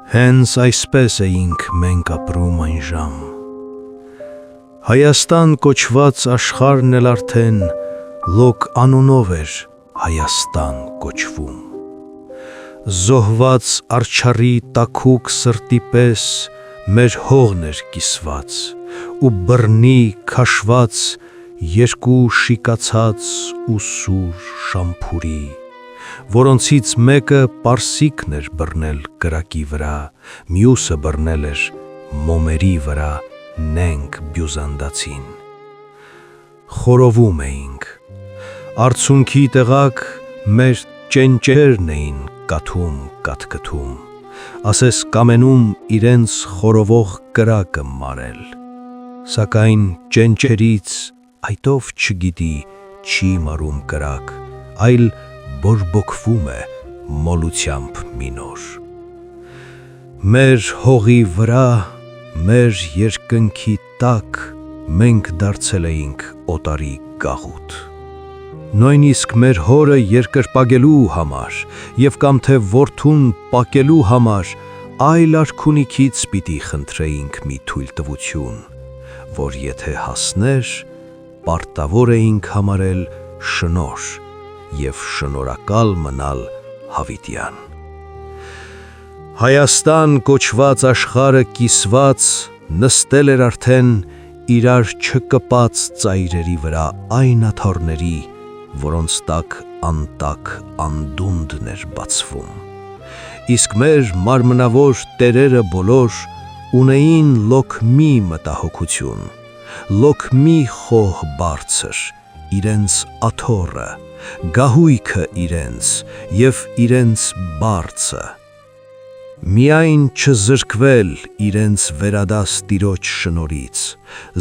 Հենց այսպես էինք մենք ապրում այն ժամ։ Հայաստան կոչված աշխարհն էլ արդեն լոկ անունով էր Հայաստան կոչվում։ Զոհված արջառի տաքուկ սրտի պես մեր հողն էր կիսված, ու բռնի քաշված երկու շիկացած ու սուր շամփուրի, որոնցից մեկը պարսիկն էր բռնել կրակի վրա, մյուսը բռնել էր մոմերի վրա նենգ բյուզանդացին։ Խորովում էինք, արցունքի տեղակ մեր ճենճերն էին կաթում կաթկթում, ասես կամենում իրենց խորովող կրակը մարել, սակայն ճենճերից այդով չգիտի չի մարում կրակ, այլ բորբոքվում է մոլությամբ մի նոր։ Մեր հողի վրա, մեր երկնքի տակ մենք դարձել էինք օտարի գաղութ։ Նույնիսկ մեր հորը երկրպագելու համար և կամ թե որդուն պակելու համար այլ արքունիքից պիտի խնդրեինք մի թույլտվություն, որ եթե հասներ, պարտավոր էինք համարել շնորհ և շնորհակալ մնալ հավիտյան։ Հայաստան կոչված աշխարհը կիսված նստել էր արդեն իրար չկպած ծայրերի վրա այն աթոռների, որոնց տակ անտակ անդունդն էր բացվում, իսկ մեր մարմնավոր տերերը բոլոր ունեին լոք մի մտահոգություն, լոք մի խոհ բարձր, իրենց աթոռը, գահույքը իրենց և իրենց բարձը, միայն չզրկվել իրենց վերադաս տիրոջ շնորից,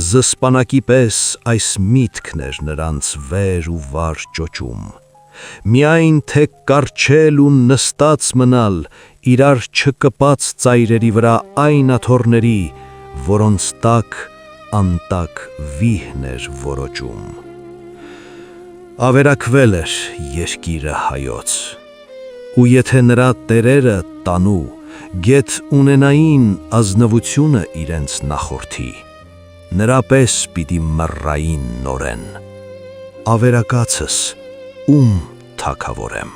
զսպանակի պես այս միտքն էր նրանց վեր ու վար ճոճում, միայն թե կառչել ու նստած մնալ իրար չկպած ծայրերի վրա այն աթոռների, որոնց տակ անտակ վիհն էր որոճում։ Ավերակվել էր երկիրը հայոց, ու եթե նրա տերերը տանու գեթ ունենային ազնվությունը իրենց նախորդի, նրա պես պիտի մռային նորեն, ավերակացս ում թագավորեմ։